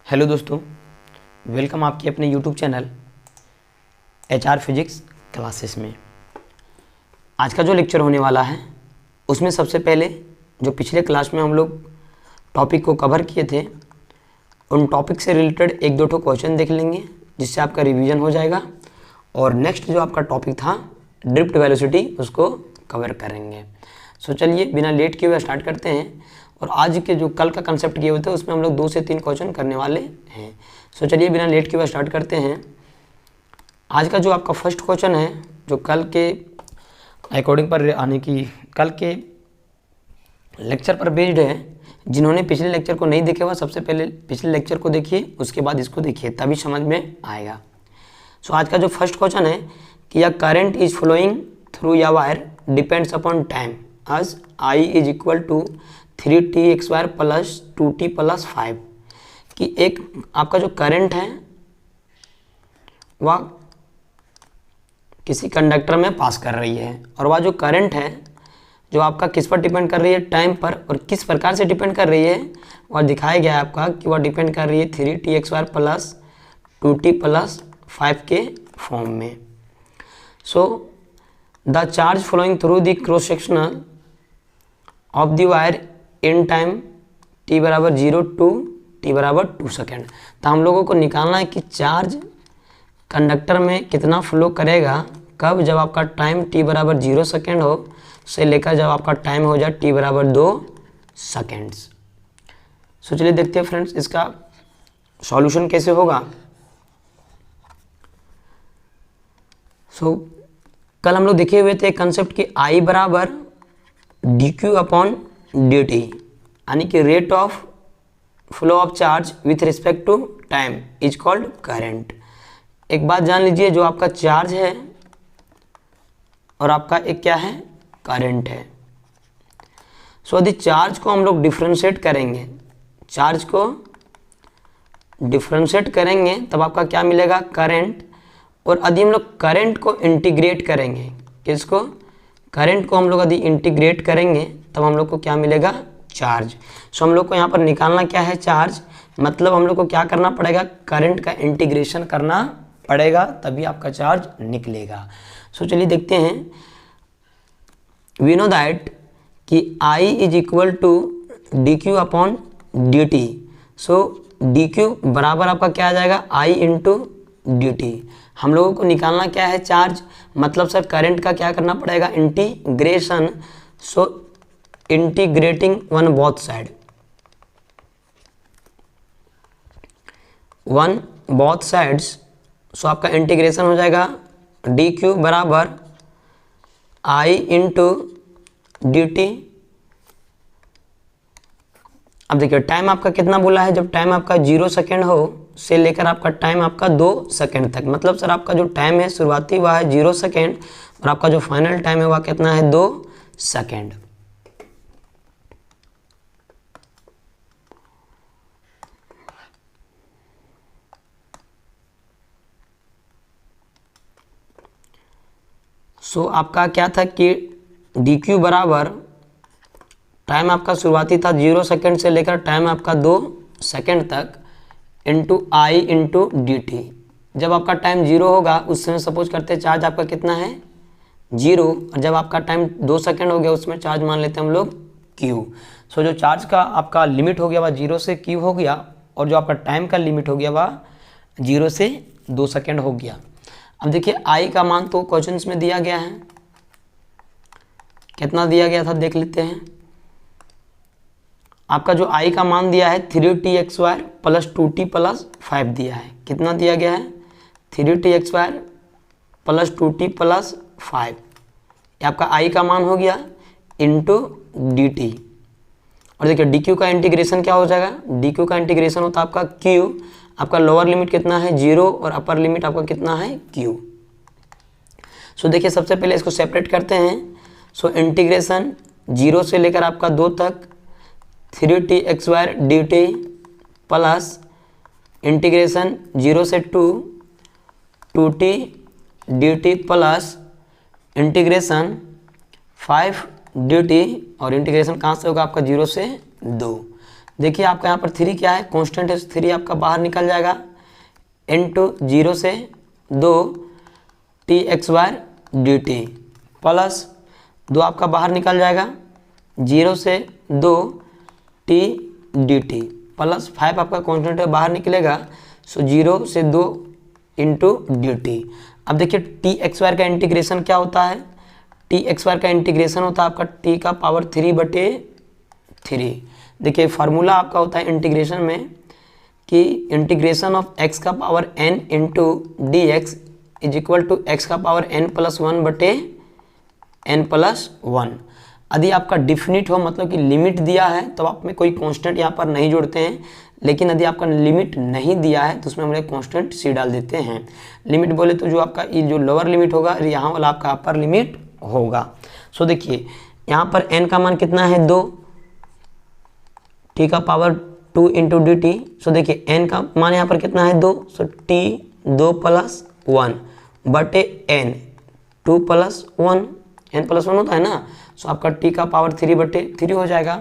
Hello दोस्तों, welcome आपके अपने YouTube channel HR physics classes में। आज का जो लेक्चर होने वाला है उसमें सबसे पहले जो पिछले क्लास में हम लोग टॉपिक को कवर किए थे उन टॉपिक से रिलेटेड एक दो क्वेश्चन देख लेंगे जिससे आपका रिवीजन हो जाएगा। और नेक्स्ट जो आपका टॉपिक था ड्रिफ्ट वेलोसिटी उसको कवर करेंगे। सो चलिए बिना लेट किए हुए स्टार्ट करते हैं। और आज के जो कल का कंसेप्ट किए हुए थे उसमें हम लोग 2 से 3 क्वेश्चन करने वाले हैं। सो चलिए बिना लेट किए हुए स्टार्ट करते हैं। आज का जो आपका फर्स्ट क्वेश्चन है जो कल के अकॉर्डिंग पर आने की कल के लेक्चर पर बेस्ड है। जिन्होंने पिछले लेक्चर को नहीं देखे हुआ सबसे पहले पिछले लेक्चर को देखिए, उसके बाद इसको देखिए, तभी समझ में आएगा। सो आज का जो फर्स्ट क्वेश्चन है कि या करंट इज फ्लोइंग थ्रू या wire depends upon time as I is equal to 3t² plus 2t plus 5 कि एक आपका जो करंट है वह किसी कंडक्टर में पास कर रही है और वह जो करंट है जो आपका किस पर डिपेंड कर रही है, टाइम पर। और किस प्रकार से डिपेंड कर रही है वह दिखाया गया है आपका कि वह डिपेंड कर रही है 3t² प्लस 2t प्लस 5 के फॉर्म में। So the charge flowing through the cross sectional of the wire in time t बराबर 0 टू t बराबर 2 सेकेंड। तो हम लोगों को निकालना है कि चार्ज कंडक्टर में कितना फ्लो करेगा, कब, जब आपका टाइम t बराबर 0 सेकेंड हो से लेकर जब आपका टाइम हो जाए t बराबर 2 सेकेंड्स। सो चलिए देखते हैं फ्रेंड्स इसका सॉल्यूशन कैसे होगा। सो कल हम लोग देखे हुए थे कंसेप्ट कि I बराबर dq अपॉन dt यानी कि rate of flow of charge with respect to time is called current. एक बात जान लीजिए, जो आपका चार्ज है और आपका एक क्या है, करंट है। सो यदि चार्ज को हम लोग डिफ्रेंशिएट करेंगे, चार्ज को डिफ्रेंशिएट करेंगे तब आपका क्या मिलेगा, करंट। और यदि हम लोग करंट को इंटीग्रेट करेंगे, किसको, करंट को हम लोग यदि इंटीग्रेट करेंगे तब हम लोग को क्या मिलेगा, चार्ज। सो हम लोग को यहाँ पर निकालना क्या है, चार्ज। मतलब हम लोग को क्या करना पड़ेगा, करंट का इंटीग्रेशन करना पड़ेगा तभी आपका चार्ज निकलेगा। सो चलिए देखते हैं। वी नो दैट कि I is equal to dq upon dt। So dq बराबर आपका क्या आ जाएगा, I इंटू dt। हम लोगों को निकालना क्या है, चार्ज। मतलब सर करंट का क्या करना पड़ेगा, integration. So integrating one both side, one both sides. So आपका इंटीग्रेशन हो जाएगा dq बराबर I इंटू dt। अब देखिए टाइम आपका कितना बोला है, जब टाइम आपका 0 सेकेंड हो से लेकर आपका टाइम आपका 2 सेकेंड तक। मतलब सर आपका जो टाइम है शुरुआती वह है 0 सेकेंड और आपका जो फाइनल टाइम है वह कितना है, 2 सेकेंड। सो आपका क्या था कि dq बराबर टाइम आपका शुरुआती था 0 सेकेंड से लेकर टाइम आपका 2 सेकेंड तक इंटू I इंटू dt। जब आपका टाइम 0 होगा उस समय सपोज करते हैं चार्ज आपका कितना है, 0। और जब आपका टाइम 2 सेकेंड हो गया उसमें चार्ज मान लेते हैं हम लोग q। सो जो चार्ज का आपका लिमिट हो गया वह 0 से q हो गया और जो आपका टाइम का लिमिट हो गया वह 0 से 2 सेकेंड हो गया। अब देखिए I का मान तो क्वेश्चन में दिया गया है, कितना दिया गया था देख लेते हैं। आपका जो I का मान दिया है 3t² प्लस 2t प्लस 5 दिया है। कितना दिया गया है, 3t² प्लस 2t प्लस 5। ये आपका I का मान हो गया इंटू dt। और देखिए dq का इंटीग्रेशन क्या हो जाएगा, dq का इंटीग्रेशन होता है आपका q। आपका लोअर लिमिट कितना है, 0 और अपर लिमिट आपका कितना है, q। सो देखिए सबसे पहले इसको सेपरेट करते हैं। सो इंटीग्रेशन 0 से लेकर आपका 2 तक 3t² dt प्लस इंटीग्रेशन 0 से 2t dt plus integration 5 dt और इंटीग्रेशन कहाँ से होगा आपका 0 से 2। देखिए आपका यहाँ पर 3 क्या है, कांस्टेंट है, 3 आपका बाहर निकल जाएगा, इनटू 0 से 2 T x wire D T plus 2 आपका बाहर निकल जाएगा, 0 से 2 टी डी टी प्लस 5 आपका कांस्टेंट है बाहर निकलेगा, सो 0 से 2 इंटू डी टी। अब देखिए टी एक्स वायर का इंटीग्रेशन क्या होता है, टी एक्स वायर का इंटीग्रेशन होता है आपका टी का पावर 3/3। देखिए फार्मूला आपका होता है इंटीग्रेशन में कि इंटीग्रेशन ऑफ x का power n into d x is equal to x का पावर n+1/n+1। यदि आपका डिफिनिट हो, मतलब कि लिमिट दिया है, तो आप में कोई कांस्टेंट यहाँ पर नहीं जोड़ते हैं, लेकिन यदि आपका लिमिट नहीं दिया है तो उसमें हम लोग कांस्टेंट सी डाल देते हैं। लिमिट बोले तो जो आपका ये जो लोअर लिमिट होगा, यहाँ वाला आपका अपर लिमिट होगा। सो देखिए यहाँ पर n का मान कितना है 2, t का पावर 2 इंटू डी टी। सो देखिए n का मान यहाँ पर कितना है 2, सो t 2 + 1 बटे n 2 + 1, n+1 होता है ना, सो आपका t का पावर 3/3 हो जाएगा,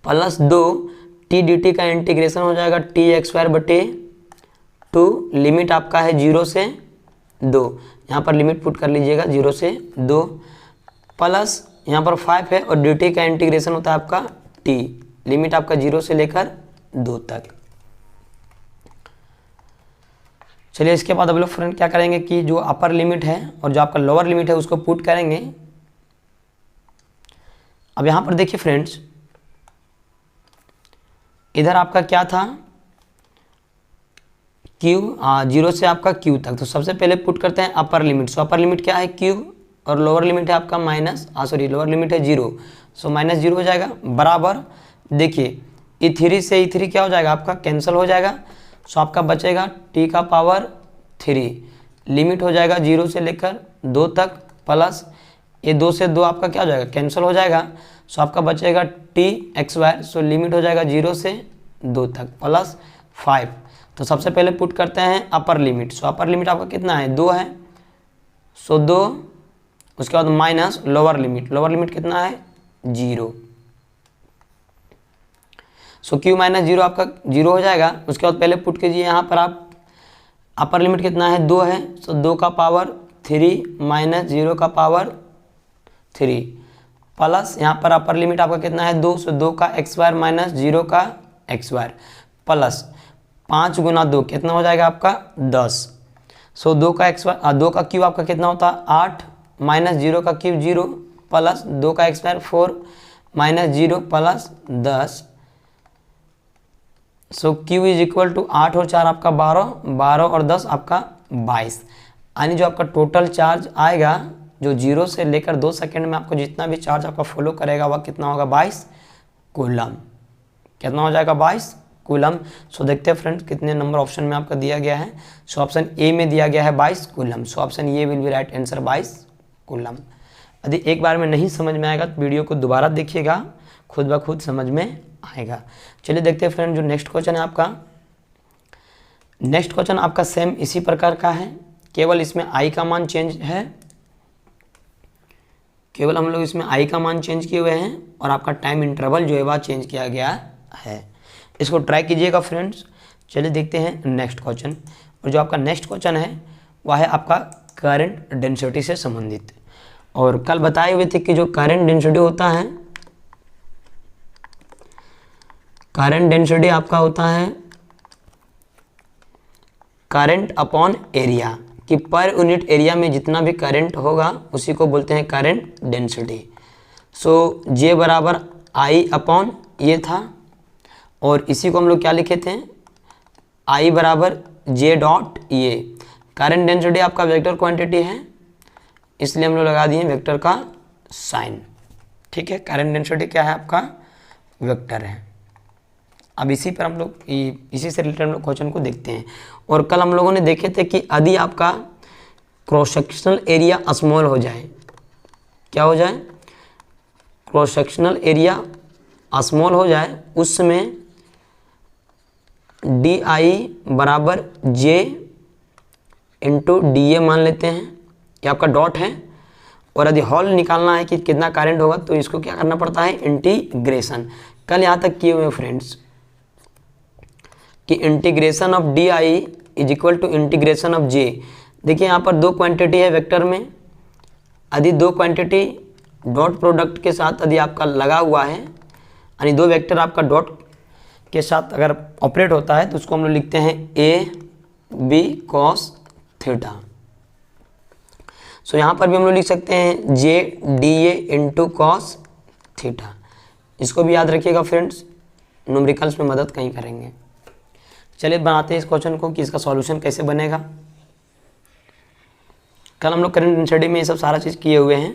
प्लस 2 टी डी टी का इंटीग्रेशन हो जाएगा tx²/2, लिमिट आपका है 0 से 2, यहाँ पर लिमिट पुट कर लीजिएगा 0 से 2, प्लस यहाँ पर 5 है और डी टी का इंटीग्रेशन होता है आपका t, लिमिट आपका 0 से लेकर 2 तक। चलिए इसके बाद अब लोग फ्रेंड क्या करेंगे कि जो अपर लिमिट है और जो आपका लोअर लिमिट है उसको पुट करेंगे। अब यहाँ पर देखिए फ्रेंड्स, इधर आपका क्या था q 0 से आपका q तक, तो सबसे पहले पुट करते हैं अपर लिमिट। सो अपर लिमिट क्या है q और लोअर लिमिट है आपका लोअर लिमिट है 0, सो -0 हो जाएगा, बराबर देखिए E3 से E3 क्या हो जाएगा आपका कैंसिल हो जाएगा, सो आपका बचेगा t का पावर 3, लिमिट हो जाएगा 0 से लेकर 2 तक, प्लस ये 2 से 2 आपका क्या हो जाएगा कैंसिल हो जाएगा, सो आपका बचेगा T x wire, so limit हो जाएगा 0 से 2 तक प्लस 5। तो सबसे पहले पुट करते हैं अपर लिमिट। सो अपर लिमिट आपका कितना है 2 है, सो 2, उसके बाद माइनस लोअर लिमिट कितना है 0, सो q - 0 आपका 0 हो जाएगा। उसके बाद पहले पुट कीजिए यहाँ पर आप अपर लिमिट कितना है 2 है, सो 2 का पावर 3 माइनस 0 का पावर 3 प्लस यहाँ पर अपर लिमिट आपका कितना है 2, सो 2 का एक्स वायर माइनस 0 का एक्स वायर प्लस 5 × 2 कितना हो जाएगा आपका 10, सो 2 का एक्स वायर 2 का क्यूब आपका कितना होता है 8 माइनस 0 का क्यूब 0 प्लस 2 का x wire 4 minus 0 plus 10, so q is equal to 8 और 4 आपका 12 और 10 आपका 22, यानी जो आपका टोटल चार्ज आएगा जो 0 से लेकर 2 सेकंड में आपको जितना भी चार्ज आपका फॉलो करेगा वह कितना होगा 22 कूलम, कितना हो जाएगा 22 कूलम। सो देखते हैं फ्रेंड्स कितने नंबर ऑप्शन में आपका दिया गया है। सो ऑप्शन ए में दिया गया है 22 coulomb, so option A will be right answer 22 coulomb. यदि एक बार में नहीं समझ में आएगा तो वीडियो को दोबारा देखिएगा, खुद ब खुद समझ में आएगा। चलिए देखते हैं फ्रेंड जो नेक्स्ट क्वेश्चन है आपका। नेक्स्ट क्वेश्चन आपका सेम इसी प्रकार का है, केवल इसमें आई का मान चेंज है, केवल हम लोग इसमें आई का मान चेंज किए हुए हैं और आपका टाइम इंटरवल जो है वह चेंज किया गया है। इसको ट्राई कीजिएगा फ्रेंड्स। चलिए देखते हैं नेक्स्ट क्वेश्चन, और जो आपका नेक्स्ट क्वेश्चन है वह है आपका करंट डेंसिटी से संबंधित। और कल बताए हुए थे कि जो करंट डेंसिटी होता है, करंट डेंसिटी आपका होता है करंट अपॉन एरिया, कि पर यूनिट एरिया में जितना भी करंट होगा उसी को बोलते हैं करंट डेंसिटी। सो J बराबर I अपॉन ये था, और इसी को हम लोग क्या लिखे थे I बराबर J डॉट ये। करंट डेंसिटी आपका वेक्टर क्वांटिटी है, इसलिए हम लोग लगा दिए वेक्टर का साइन। ठीक है, करंट डेंसिटी क्या है आपका वेक्टर है। अब इसी पर हम लोग इसी से रिलेटेड हम लोग क्वेश्चन को देखते हैं। और कल हम लोगों ने देखे थे कि यदि आपका क्रॉस सेक्शनल एरिया स्मॉल हो जाए, क्या हो जाए क्रॉस सेक्शनल एरिया स्मॉल हो जाए, उस समय डी आई बराबर जे इंटू डी ए मान लेते हैं, ये आपका डॉट है। और यदि हॉल निकालना है कि कितना करंट होगा तो इसको क्या करना पड़ता है इंटीग्रेशन। कल यहाँ तक किए हुए फ्रेंड्स कि integration of D I is equal to integration of J. देखिए यहाँ पर दो क्वांटिटी है वेक्टर में, यदि दो क्वांटिटी डॉट प्रोडक्ट के साथ यदि आपका लगा हुआ है, यानी दो वेक्टर आपका डॉट के साथ अगर ऑपरेट होता है तो उसको हम लोग लिखते हैं A B cos theta. So यहाँ पर भी हम लोग लिख सकते हैं J D A into cos theta. इसको भी याद रखिएगा फ्रेंड्स, न्यूमेरिकल्स में मदद कहीं करेंगे। चलिए बनाते हैं इस क्वेश्चन को कि इसका सॉल्यूशन कैसे बनेगा। कल हम लोग करंट स्टडी में ये सब सारा चीज़ किए हुए हैं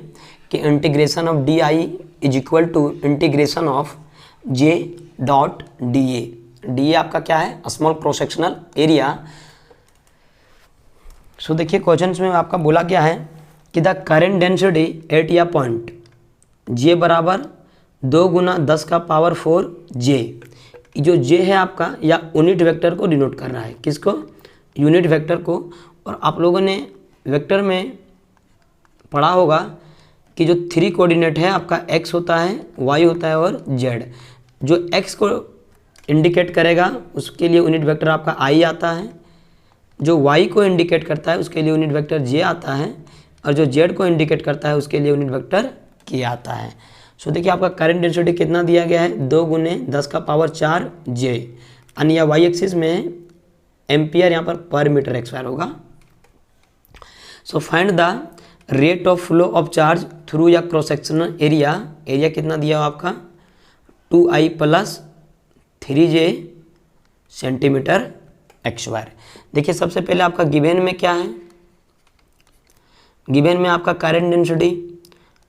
कि integration of D I is equal to integration of J dot d A. D A आपका क्या है, small cross sectional area. So देखिए क्वेश्चन में आपका बोला क्या है कि द करेंट डेंसिटी एट या पॉइंट जे बराबर 2 गुना 10 का पावर 4 जे। जो जे है आपका या यूनिट वेक्टर को डिनोट कर रहा है, किसको, यूनिट वेक्टर को। और आप लोगों ने वेक्टर में पढ़ा होगा कि जो 3 कोऑर्डिनेट है आपका x होता है, y होता है और z। जो x को इंडिकेट करेगा उसके लिए यूनिट वेक्टर आपका i आता है, जो y को इंडिकेट करता है उसके लिए यूनिट वेक्टर j आता है, और जो z को इंडिकेट करता है उसके लिए यूनिट वेक्टर k आता है। सो देखिए आपका करंट डेंसिटी कितना दिया गया है, 2 गुने 10 का पावर 4 जे, अन्य वाई एक्सिस में एम्पियर यहाँ पर मीटर एक्सवायर होगा। So find the rate of flow of charge through या क्रॉस सेक्शनल एरिया। एरिया कितना दिया हो आपका 2i प्लस 3j सेंटीमीटर एक्सवायर। देखिए सबसे पहले आपका गिवन में क्या है, गिवन में आपका करंट डेंसिटी,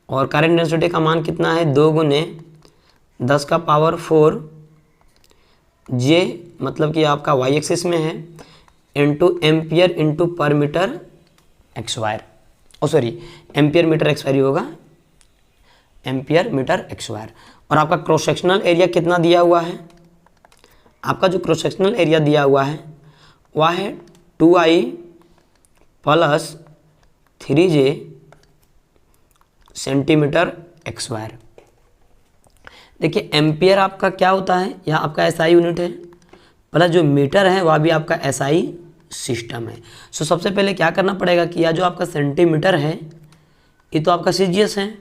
और करंट डेंसिटी का मान कितना है 2 गुने 10 का पावर 4 जे, मतलब कि आपका वाई एक्सिस में है, इंटू एम्पियर इंटू पर मीटर एक्सवायर। सॉरी एम्पियर मीटर एक्सवायर ही होगा, एम्पियर मीटर एक्सवायर। और आपका क्रॉस सेक्शनल एरिया कितना दिया हुआ है, आपका जो क्रॉस सेक्शनल एरिया दिया हुआ है वह है 2i प्लस 3j सेंटीमीटर एक्सवायर। देखिए एम्पियर आपका क्या होता है, यह आपका एसआई यूनिट है, प्लस जो मीटर है वह भी आपका एसआई सिस्टम है। सो सबसे पहले क्या करना पड़ेगा कि यह जो आपका सेंटीमीटर है ये तो आपका सीजीएस है,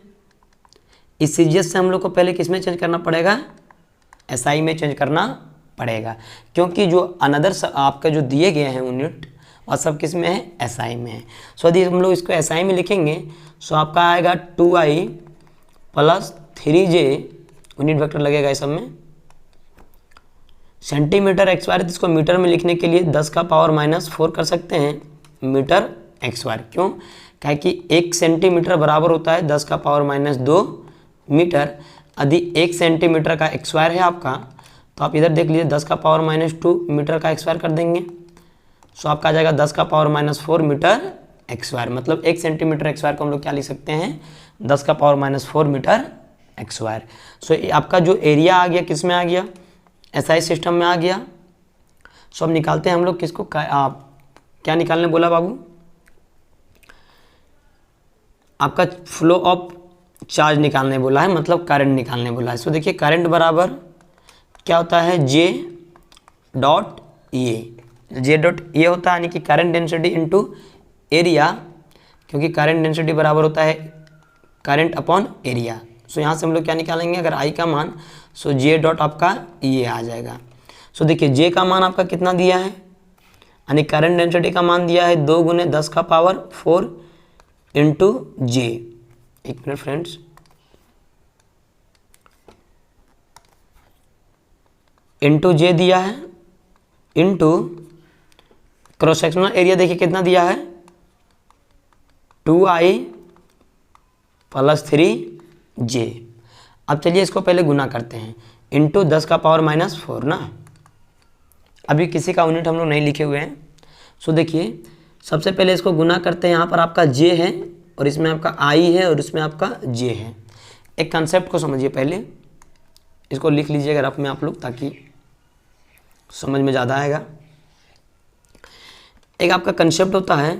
इस सीजीएस से हम लोग को पहले किस में चेंज करना पड़ेगा, एसआई में चेंज करना पड़ेगा, क्योंकि जो अनदर आपके जो दिए गए हैं यूनिट वह सब किस में है, एसआई में है। सो यदि हम लोग इसको एसआई में लिखेंगे सो आपका आएगा 2i plus 3j, unit vector लगेगा इस सब में, सेंटीमीटर एक्सवायर। इसको मीटर में लिखने के लिए 10 का पावर -4 कर सकते हैं मीटर एक्सवायर। क्यों, क्या कि 1 सेंटीमीटर बराबर होता है 10 का पावर -2 मीटर। यदि 1 सेंटीमीटर का एक्सवायर है आपका तो आप इधर देख लीजिए 10 का पावर -2 मीटर का एक्सवायर कर देंगे, सो आपका आ जाएगा 10 का पावर -4 मीटर एक्सवायर। मतलब 1 सेंटीमीटर एक्सवायर को हम लोग क्या लिख सकते हैं, 10 का पावर -4 मीटर एक्सवायर। सो आपका जो एरिया आ गया किस में आ गया, एसआई सिस्टम में आ गया। सो अब निकालते हैं हम लोग किसको, क्या निकालने बोला बाबू, आपका फ्लो ऑफ चार्ज निकालने बोला है, मतलब करंट निकालने बोला है। सो देखिए करंट बराबर क्या होता है, J dot A. J dot A होता है यानी कि करंट डेंसिटी इनटू एरिया, क्योंकि करंट डेंसिटी बराबर होता है करंट अपॉन एरिया। सो यहाँ से हम लोग क्या निकालेंगे, अगर आई का मान, सो जे डॉट आपका ये आ जाएगा। सो देखिए जे का मान आपका कितना दिया है, यानी करंट डेंसिटी का मान दिया है 2 गुने 10 का पावर 4 इंटू जे। एक मिनट फ्रेंड्स, इंटू जे दिया है, इंटू क्रॉस सेक्शनल एरिया देखिए कितना दिया है 2i प्लस 3j। अब चलिए इसको पहले गुना करते हैं, इंटू 10 का पावर -4 ना, अभी किसी का यूनिट हम लोग नहीं लिखे हुए हैं। सो देखिए सबसे पहले इसको गुना करते हैं, यहाँ पर आपका j है और इसमें आपका i है और इसमें आपका j है। एक कंसेप्ट को समझिए, पहले इसको लिख लीजिएगा रफ में आप लोग ताकि समझ में ज़्यादा आएगा। एक आपका कंसेप्ट होता है,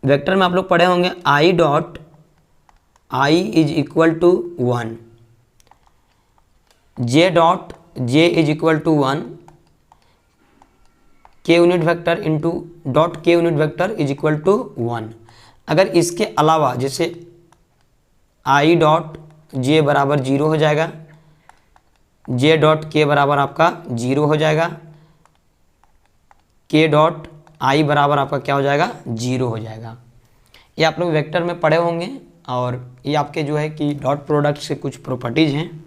वेक्टर में आप लोग पढ़े होंगे i dot I is equal to 1, J dot J is equal to 1, K unit vector into dot K unit vector is equal to 1। अगर इसके अलावा जैसे I डॉट J बराबर 0 हो जाएगा, J डॉट K बराबर आपका 0 हो जाएगा, K डॉट I बराबर आपका क्या हो जाएगा, 0 हो जाएगा। ये आप लोग वेक्टर में पढ़े होंगे और ये आपके जो है कि डॉट प्रोडक्ट से कुछ प्रॉपर्टीज़ हैं,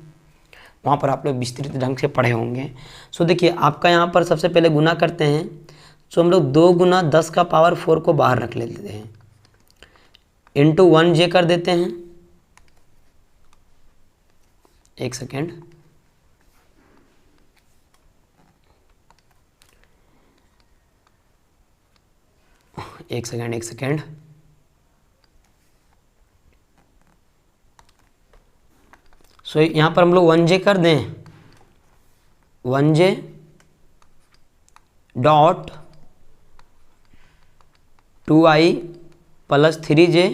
वहाँ पर आप लोग विस्तृत ढंग से पढ़े होंगे। सो देखिए आपका यहाँ पर सबसे पहले गुना करते हैं। सो हम लोग 2 गुना 10 का पावर 4 को बाहर रख लेते हैं, इंटू 1J कर देते हैं। एक सेकेंड, एक सेकेंड। सो यहाँ पर हम लोग 1J कर दें, 1J dot 2I plus 3J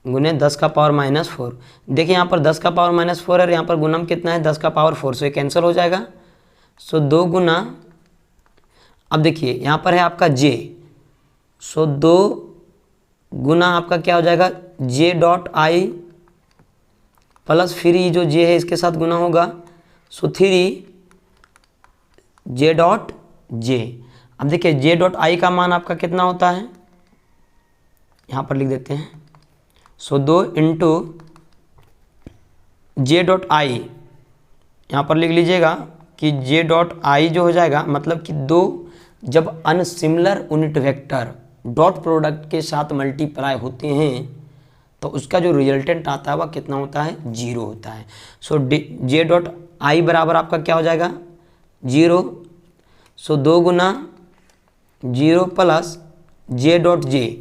गुने 10 का पावर माइनस 4। देखिए यहाँ पर 10 का पावर माइनस 4 है और यहाँ पर गुणम कितना है, 10 का पावर 4। सो ये कैंसिल हो जाएगा। सो 2 गुना, अब देखिए यहाँ पर है आपका J, सो 2 गुना आपका क्या हो जाएगा, J डॉट I प्लस फिर ये जो J है इसके साथ गुना होगा, सो 3J डॉट J। अब देखिए J डॉट I का मान आपका कितना होता है, यहाँ पर लिख देते हैं। सो 2 इंटू J डॉट I, यहाँ पर लिख लीजिएगा कि J डॉट I जो हो जाएगा, मतलब कि 2 जब अनसिमिलर यूनिट वेक्टर डॉट प्रोडक्ट के साथ मल्टीप्लाई होते हैं तो उसका जो रिजल्टेंट आता है वह कितना होता है, 0 होता है। सो J डॉट I बराबर आपका क्या हो जाएगा, 0। सो 2 गुना 0 प्लस J डॉट J,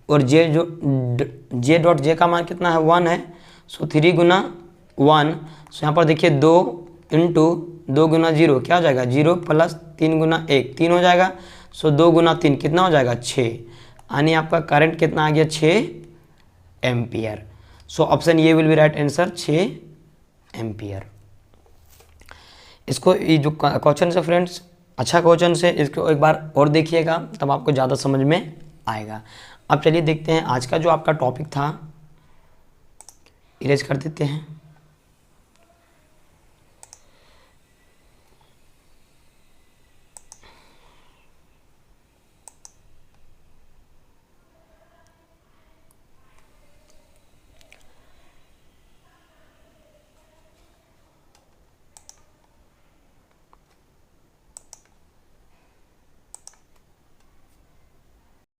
और J डॉट J का मान कितना है, 1 है। सो 3 गुना 1। सो यहाँ पर देखिए 2 इंटू 2 गुना 0 क्या हो जाएगा, 0 प्लस 3 गुना 1 3 हो जाएगा। सो 2 गुना 3 कितना हो जाएगा, 6, यानी आपका करंट कितना आ गया, 6 एम्पियर। सो ऑप्शन ये will be right answer, 6 ampere. इसको ये जो क्वेश्चन से फ्रेंड्स अच्छा क्वेश्चन से, इसको एक बार और देखिएगा तब आपको ज़्यादा समझ में आएगा। अब चलिए देखते हैं आज का जो आपका टॉपिक था, इरेज कर देते हैं।